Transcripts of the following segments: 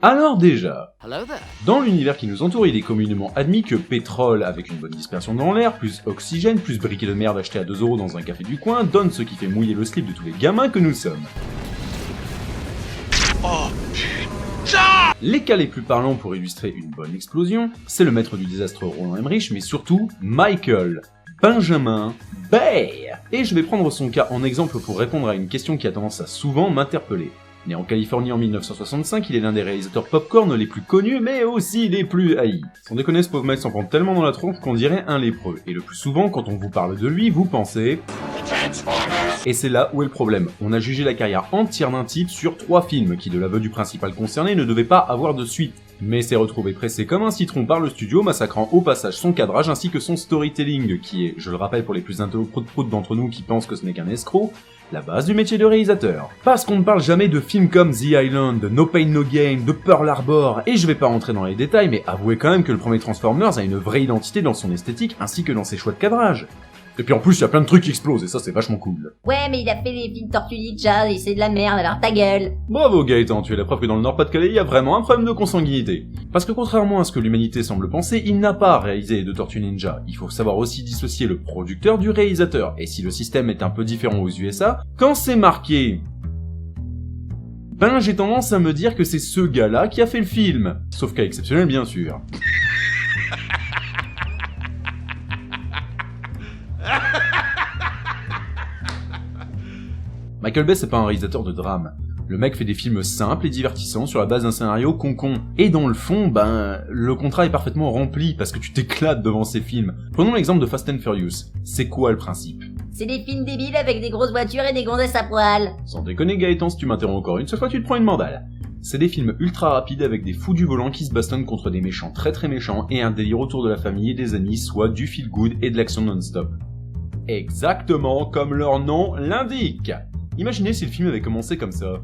Alors déjà, dans l'univers qui nous entoure, il est communément admis que pétrole avec une bonne dispersion dans l'air, plus oxygène, plus briquet de merde acheté à 2 € dans un café du coin, donne ce qui fait mouiller le slip de tous les gamins que nous sommes. Oh putain! Les cas les plus parlants pour illustrer une bonne explosion, c'est le maître du désastre Roland Emmerich, mais surtout Michael Benjamin Bay. Et je vais prendre son cas en exemple pour répondre à une question qui a tendance à souvent m'interpeller. Né en Californie en 1965, il est l'un des réalisateurs popcorn les plus connus, mais aussi les plus haïs. Sans déconner, ce pauvre mec s'en prend tellement dans la tronche qu'on dirait un lépreux. Et le plus souvent, quand on vous parle de lui, vous pensez... Et c'est là où est le problème. On a jugé la carrière entière d'un type sur 3 films, qui de l'aveu du principal concerné ne devaient pas avoir de suite. Mais s'est retrouvé pressé comme un citron par le studio, massacrant au passage son cadrage ainsi que son storytelling, qui est, je le rappelle pour les plus intello-prout-prout d'entre nous qui pensent que ce n'est qu'un escroc, la base du métier de réalisateur. Parce qu'on ne parle jamais de films comme The Island, No Pain No Gain, de Pearl Harbor, et je vais pas rentrer dans les détails, mais avouez quand même que le premier Transformers a une vraie identité dans son esthétique ainsi que dans ses choix de cadrage. Et puis en plus, il y a plein de trucs qui explosent, et ça c'est vachement cool. Ouais, mais il a fait les films Tortue Ninja, et c'est de la merde, alors ta gueule. Bravo Gaëtan, tu es la preuve que dans le Nord-Pas-de-Calais, il y a vraiment un problème de consanguinité. Parce que contrairement à ce que l'humanité semble penser, il n'a pas réalisé de Tortue Ninja. Il faut savoir aussi dissocier le producteur du réalisateur, et si le système est un peu différent aux USA, quand c'est marqué... Ben j'ai tendance à me dire que c'est ce gars-là qui a fait le film. Sauf cas exceptionnel bien sûr. Michael Bay c'est pas un réalisateur de drame. Le mec fait des films simples et divertissants sur la base d'un scénario con-con. Et dans le fond, ben, le contrat est parfaitement rempli parce que tu t'éclates devant ces films. Prenons l'exemple de Fast and Furious. C'est quoi le principe? C'est des films débiles avec des grosses voitures et des gonzesses à poil. Sans déconner Gaëtan, si tu m'interromps encore une seule fois, tu te prends une mandale. C'est des films ultra rapides avec des fous du volant qui se bastonnent contre des méchants très méchants et un délire autour de la famille et des amis, soit du feel good et de l'action non-stop. Exactement comme leur nom l'indique. Imaginez si le film avait commencé comme ça.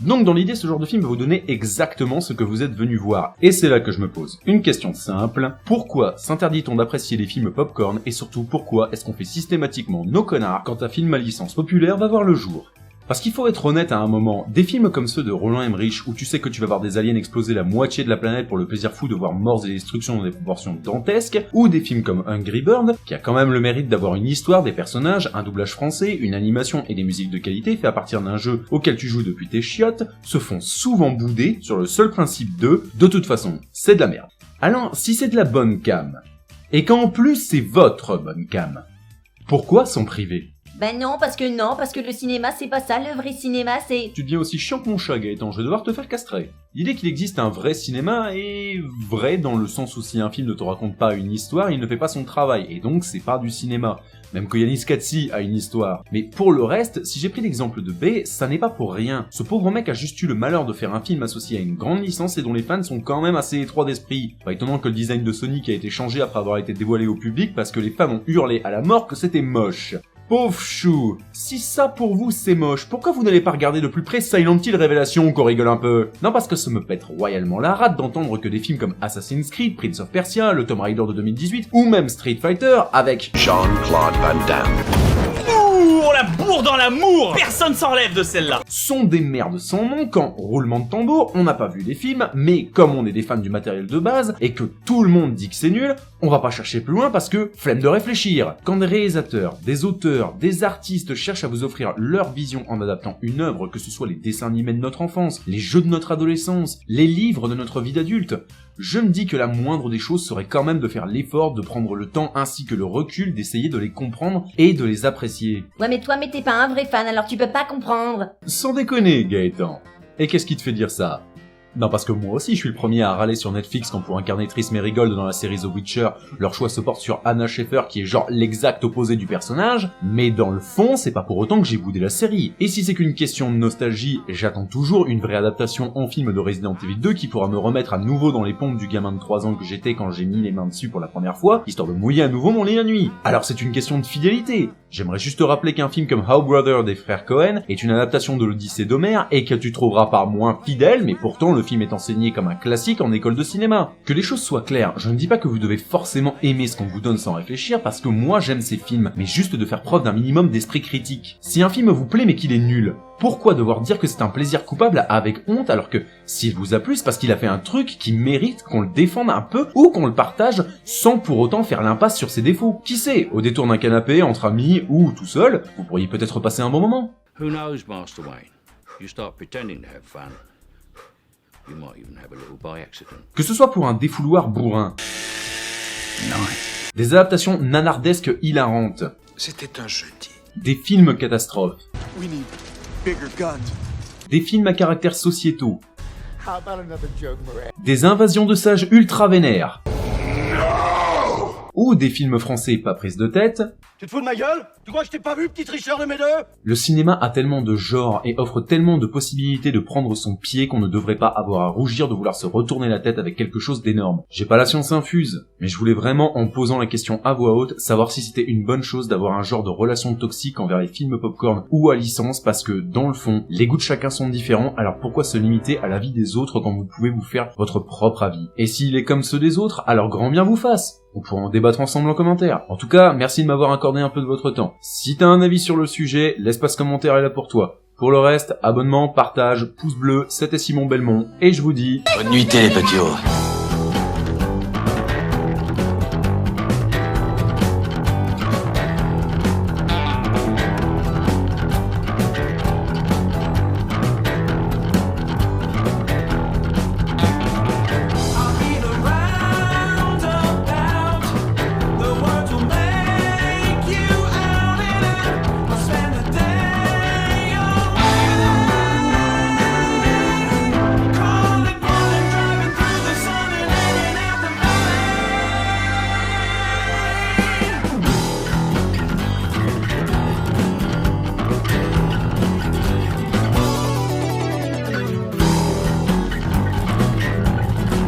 Donc dans l'idée, ce genre de film va vous donner exactement ce que vous êtes venu voir. Et c'est là que je me pose une question simple. Pourquoi s'interdit-on d'apprécier les films popcorn et surtout pourquoi est-ce qu'on fait systématiquement nos connards quand un film à licence populaire va voir le jour? Parce qu'il faut être honnête à un moment, des films comme ceux de Roland Emmerich où tu sais que tu vas voir des aliens exploser la moitié de la planète pour le plaisir fou de voir morts et destructions dans des proportions dantesques, ou des films comme Angry Bird, qui a quand même le mérite d'avoir une histoire, des personnages, un doublage français, une animation et des musiques de qualité fait à partir d'un jeu auquel tu joues depuis tes chiottes, se font souvent bouder sur le seul principe de toute façon, c'est de la merde. Alors, si c'est de la bonne cam, et qu'en plus c'est votre bonne cam, pourquoi s'en priver? Ben non, parce que le cinéma c'est pas ça, le vrai cinéma c'est... Tu deviens aussi chiant que mon chat Gaëtan, je vais devoir te faire castrer. L'idée qu'il existe un vrai cinéma est vrai dans le sens où si un film ne te raconte pas une histoire, il ne fait pas son travail, et donc c'est pas du cinéma. Même que Yanis Katsi a une histoire. Mais pour le reste, si j'ai pris l'exemple de B, ça n'est pas pour rien. Ce pauvre mec a juste eu le malheur de faire un film associé à une grande licence et dont les fans sont quand même assez étroits d'esprit. Pas étonnant que le design de Sonic a été changé après avoir été dévoilé au public parce que les fans ont hurlé à la mort que c'était moche. Pauvre chou, si ça pour vous c'est moche, pourquoi vous n'allez pas regarder de plus près Silent Hill Révélation qu'on rigole un peu? Non parce que ça me pète royalement la rate d'entendre que des films comme Assassin's Creed, Prince of Persia, le Tomb Raider de 2018 ou même Street Fighter avec Jean-Claude Van Damme. Ouh, on la bourre dans l'amour! Personne s'enlève de celle-là! sont des merdes sans nom quand, roulement de tambour, on n'a pas vu les films, mais comme on est des fans du matériel de base, et que tout le monde dit que c'est nul, on va pas chercher plus loin parce que, flemme de réfléchir. Quand des réalisateurs, des auteurs, des artistes cherchent à vous offrir leur vision en adaptant une œuvre, que ce soit les dessins animés de notre enfance, les jeux de notre adolescence, les livres de notre vie d'adulte, je me dis que la moindre des choses serait quand même de faire l'effort de prendre le temps ainsi que le recul d'essayer de les comprendre et de les apprécier. Ouais mais toi t'es pas un vrai fan alors tu peux pas comprendre. Sans déconner Gaëtan. Et qu'est-ce qui te fait dire ça? Non parce que moi aussi je suis le premier à râler sur Netflix quand pour incarner Triss Merigold dans la série The Witcher, leur choix se porte sur Anna Schaeffer qui est genre l'exact opposé du personnage, mais dans le fond c'est pas pour autant que j'ai boudé la série. Et si c'est qu'une question de nostalgie, j'attends toujours une vraie adaptation en film de Resident Evil 2 qui pourra me remettre à nouveau dans les pompes du gamin de 3 ans que j'étais quand j'ai mis les mains dessus pour la première fois, histoire de mouiller à nouveau mon lit la nuit. Alors c'est une question de fidélité. J'aimerais juste te rappeler qu'un film comme How Brother des frères Cohen est une adaptation de l'Odyssée d'Homère et que tu trouveras pas moins fidèle, mais pourtant le film est enseigné comme un classique en école de cinéma. Que les choses soient claires, je ne dis pas que vous devez forcément aimer ce qu'on vous donne sans réfléchir parce que moi j'aime ces films, mais juste de faire preuve d'un minimum d'esprit critique. Si un film vous plaît mais qu'il est nul, pourquoi devoir dire que c'est un plaisir coupable avec honte alors que s'il vous a plu c'est parce qu'il a fait un truc qui mérite qu'on le défende un peu ou qu'on le partage sans pour autant faire l'impasse sur ses défauts. Qui sait, au détour d'un canapé, entre amis ou tout seul, vous pourriez peut-être passer un bon moment. Who knows, Master Wayne? You start pretending to have fun, you might even have a little by accident. Que ce soit pour un défouloir bourrin, des adaptations nanardesques hilarantes, C'était un jeudi. des films catastrophes, We need bigger guns. des films à caractère sociétaux, des invasions de sages ultra vénères, ou des films français pas prises de tête. Tu te fous de ma gueule? Tu crois que je t'ai pas vu, petit tricheur de mes deux? Le cinéma a tellement de genres et offre tellement de possibilités de prendre son pied qu'on ne devrait pas avoir à rougir de vouloir se retourner la tête avec quelque chose d'énorme. J'ai pas la science infuse, mais je voulais vraiment, en posant la question à voix haute, savoir si c'était une bonne chose d'avoir un genre de relation toxique envers les films popcorn ou à licence, parce que, dans le fond, les goûts de chacun sont différents, alors pourquoi se limiter à l'avis des autres quand vous pouvez vous faire votre propre avis? Et s'il est comme ceux des autres, alors grand bien vous fasse! On pourra en débattre ensemble en commentaire. En tout cas, merci de m'avoir accordé un peu de votre temps. Si t'as un avis sur le sujet, l'espace commentaire est là pour toi. Pour le reste, abonnement, partage, pouce bleu, c'était Simon Belmont, et je vous dis... Bonne nuitée, les petits.